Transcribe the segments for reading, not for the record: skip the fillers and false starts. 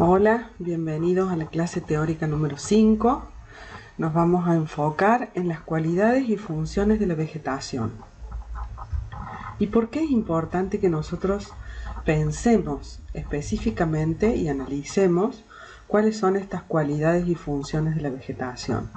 Hola, bienvenidos a la clase teórica número 5. Nos vamos a enfocar en las cualidades y funciones de la vegetación. ¿Y por qué es importante que nosotros pensemos específicamente y analicemos cuáles son estas cualidades y funciones de la vegetación?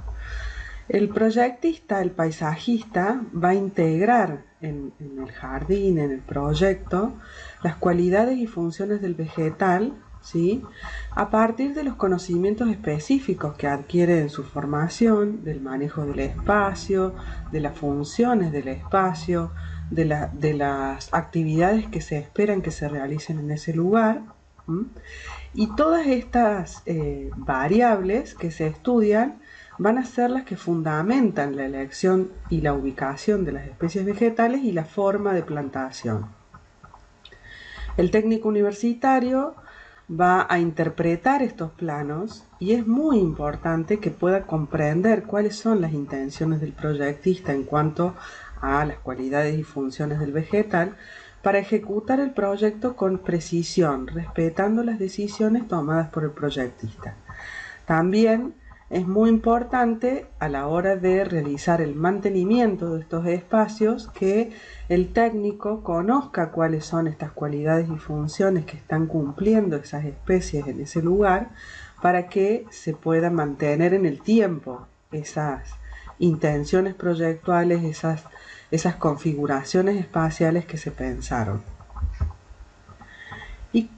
El proyectista, el paisajista, va a integrar en el jardín, en el proyecto, las cualidades y funciones del vegetal, ¿sí?, a partir de los conocimientos específicos que adquiere en su formación, del manejo del espacio, de las funciones del espacio, de las actividades que se esperan que se realicen en ese lugar. Y todas estas variables que se estudian van a ser las que fundamentan la elección y la ubicación de las especies vegetales y la forma de plantación. El técnico universitario va a interpretar estos planos y es muy importante que pueda comprender cuáles son las intenciones del proyectista en cuanto a las cualidades y funciones del vegetal para ejecutar el proyecto con precisión, respetando las decisiones tomadas por el proyectista. También es muy importante a la hora de realizar el mantenimiento de estos espacios que el técnico conozca cuáles son estas cualidades y funciones que están cumpliendo esas especies en ese lugar para que se pueda mantener en el tiempo esas intenciones proyectuales, esas configuraciones espaciales que se pensaron. ¿Y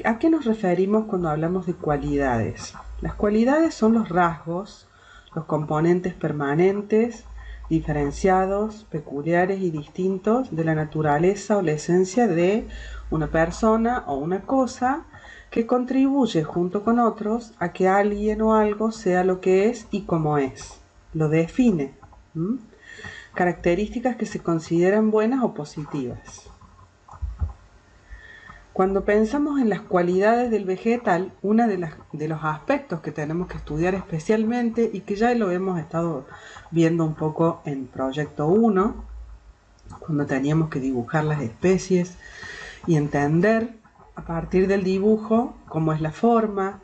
a qué nos referimos cuando hablamos de cualidades? Las cualidades son los rasgos, los componentes permanentes, diferenciados, peculiares y distintos de la naturaleza o la esencia de una persona o una cosa que contribuye junto con otros a que alguien o algo sea lo que es y como es. Lo define. Características que se consideran buenas o positivas. Cuando pensamos en las cualidades del vegetal, uno de los aspectos que tenemos que estudiar especialmente y que ya lo hemos estado viendo un poco en Proyecto 1, cuando teníamos que dibujar las especies y entender a partir del dibujo cómo es la forma,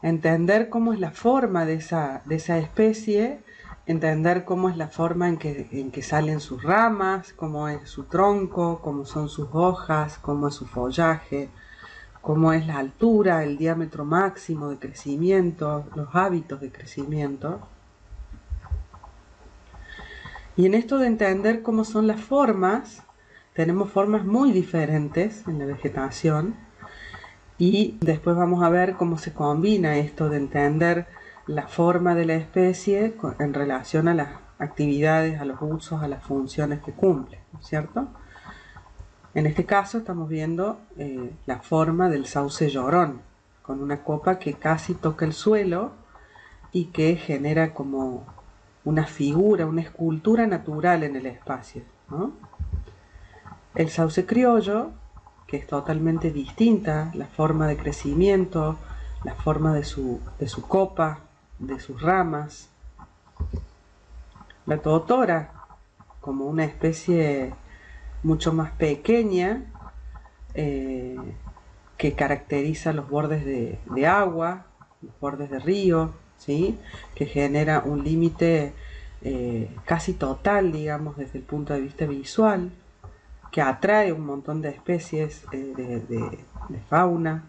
entender cómo es la forma de esa especie, entender cómo es la forma en que salen sus ramas, cómo es su tronco, cómo son sus hojas, cómo es su follaje, cómo es la altura, el diámetro máximo de crecimiento, los hábitos de crecimiento. Y en esto de entender cómo son las formas, tenemos formas muy diferentes en la vegetación y después vamos a ver cómo se combina esto de entender la forma de la especie en relación a las actividades, a los usos, a las funciones que cumple, ¿cierto? En este caso estamos viendo la forma del sauce llorón, con una copa que casi toca el suelo y que genera como una figura, una escultura natural en el espacio, ¿no? El sauce criollo, que es totalmente distinta, la forma de crecimiento, la forma de su copa, de sus ramas. La totora, como una especie mucho más pequeña, que caracteriza los bordes de agua, los bordes de río, ¿sí?, que genera un límite casi total, digamos, desde el punto de vista visual, que atrae un montón de especies de fauna.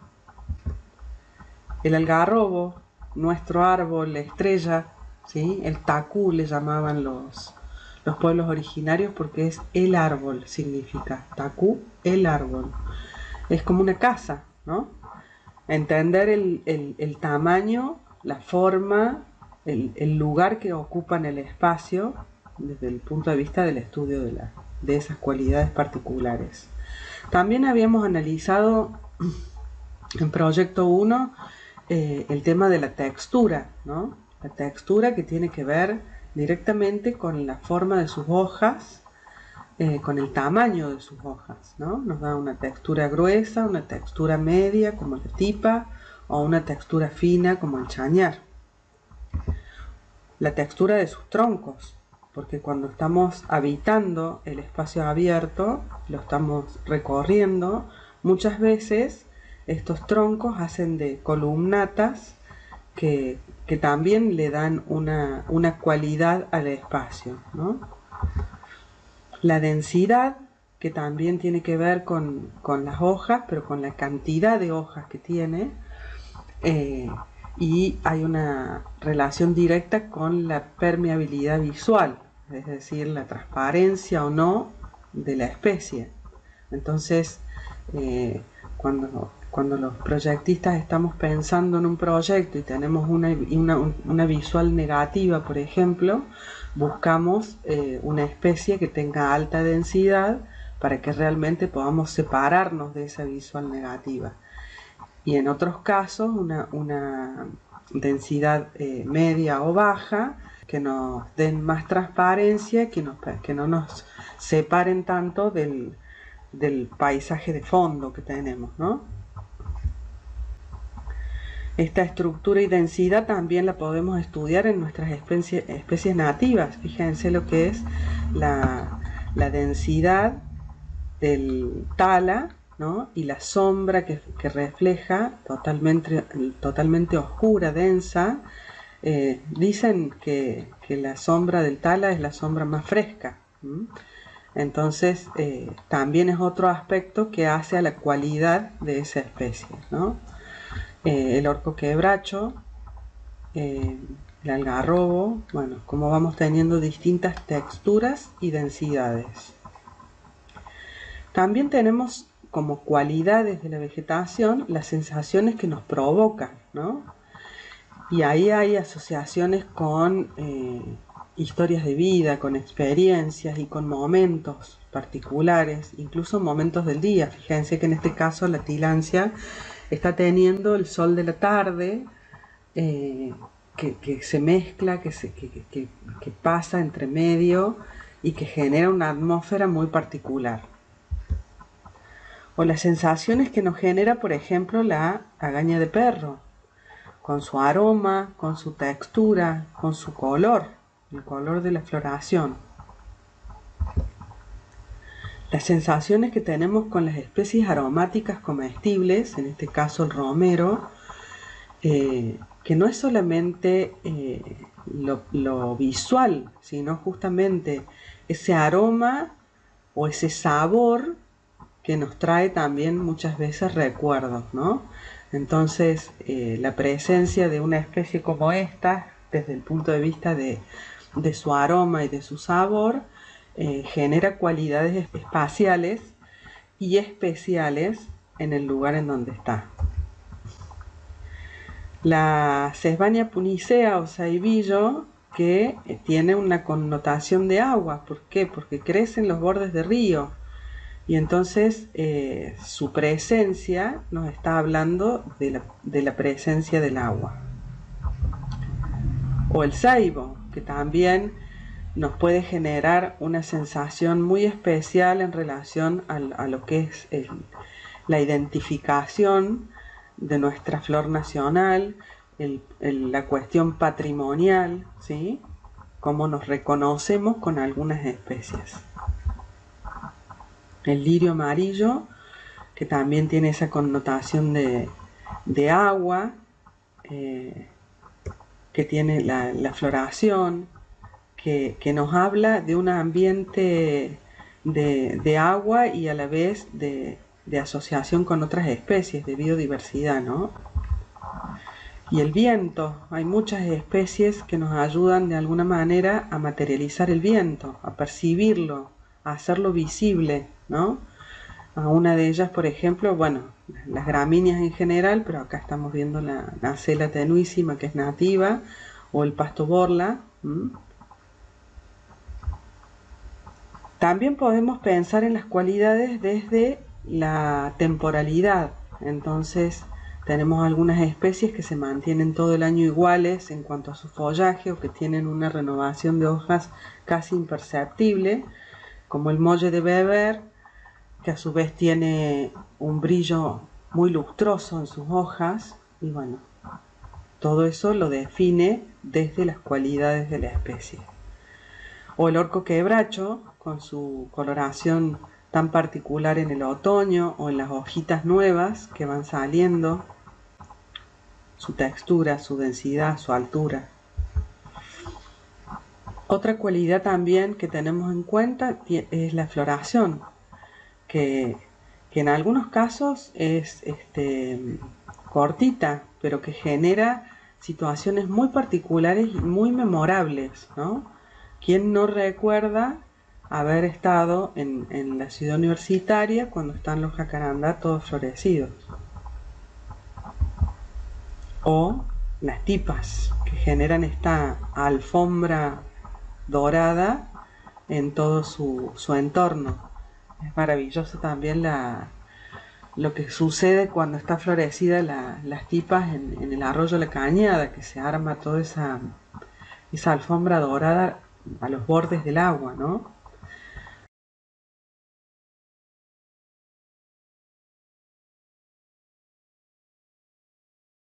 El algarrobo, nuestro árbol estrella, ¿sí?, el tacú le llamaban los pueblos originarios porque es el árbol, significa tacú, el árbol. Es como una casa, ¿no? Entender el tamaño, la forma, el lugar que ocupa en el espacio desde el punto de vista del estudio de esas cualidades particulares. También habíamos analizado en Proyecto 1 el tema de la textura, ¿no? La textura que tiene que ver directamente con la forma de sus hojas, con el tamaño de sus hojas, ¿no? Nos da una textura gruesa, una textura media como la tipa o una textura fina como el chañar. La textura de sus troncos, porque cuando estamos habitando el espacio abierto, lo estamos recorriendo, muchas veces estos troncos hacen de columnatas que también le dan una cualidad al espacio, ¿no? La densidad, que también tiene que ver con las hojas, pero con la cantidad de hojas que tiene, y hay una relación directa con la permeabilidad visual, es decir, la transparencia o no de la especie. Entonces, cuando los proyectistas estamos pensando en un proyecto y tenemos una visual negativa, por ejemplo, buscamos una especie que tenga alta densidad para que realmente podamos separarnos de esa visual negativa. Y en otros casos una densidad media o baja que nos den más transparencia, que no nos separen tanto del paisaje de fondo que tenemos, ¿no? Esta estructura y densidad también la podemos estudiar en nuestras especies nativas. Fíjense lo que es la densidad del tala, ¿no? Y la sombra que refleja totalmente oscura, densa. Dicen que la sombra del tala es la sombra más fresca. Entonces también es otro aspecto que hace a la cualidad de esa especie, ¿no? El orco quebracho, el algarrobo, bueno, como vamos teniendo distintas texturas y densidades. También tenemos como cualidades de la vegetación las sensaciones que nos provocan, ¿no? Y ahí hay asociaciones con historias de vida, con experiencias y con momentos particulares, incluso momentos del día. Fíjense que en este caso la tilancia está teniendo el sol de la tarde, que se mezcla, que pasa entre medio y que genera una atmósfera muy particular. O las sensaciones que nos genera, por ejemplo, la agaña de perro, con su aroma, con su textura, con su color, el color de la floración. Las sensaciones que tenemos con las especies aromáticas comestibles, en este caso el romero, que no es solamente lo visual, sino justamente ese aroma o ese sabor que nos trae también muchas veces recuerdos, ¿no? Entonces, la presencia de una especie como esta, desde el punto de vista de su aroma y de su sabor, genera cualidades espaciales y especiales en el lugar en donde está. La Sesbania punicea o ceibillo, que tiene una connotación de agua. ¿Por qué? Porque crece en los bordes de río. Y entonces su presencia nos está hablando de la presencia del agua. O el ceibo, que también nos puede generar una sensación muy especial en relación a lo que es la identificación de nuestra flor nacional, la cuestión patrimonial, ¿sí? Cómo nos reconocemos con algunas especies. El lirio amarillo, que también tiene esa connotación de agua, que tiene la floración, que nos habla de un ambiente de agua y a la vez de asociación con otras especies, de biodiversidad, ¿no? Y el viento, hay muchas especies que nos ayudan de alguna manera a materializar el viento, a percibirlo, a hacerlo visible, ¿no? A una de ellas, por ejemplo, bueno, las gramíneas en general, pero acá estamos viendo la acela tenuísima, que es nativa, o el pasto borla. También podemos pensar en las cualidades desde la temporalidad. Entonces tenemos algunas especies que se mantienen todo el año iguales en cuanto a su follaje o que tienen una renovación de hojas casi imperceptible, como el molle de Weber, que a su vez tiene un brillo muy lustroso en sus hojas, y bueno, todo eso lo define desde las cualidades de la especie. O el orco quebracho, con su coloración tan particular en el otoño o en las hojitas nuevas que van saliendo, su textura, su densidad, su altura. Otra cualidad también que tenemos en cuenta es la floración, que en algunos casos es cortita, pero que genera situaciones muy particulares y muy memorables, ¿no? ¿Quién no recuerda haber estado en la ciudad universitaria cuando están los jacarandá todos florecidos? O las tipas, que generan esta alfombra dorada en todo su entorno. Es maravilloso también lo que sucede cuando está florecida las tipas en el arroyo La Cañada, que se arma toda esa alfombra dorada a los bordes del agua, ¿no?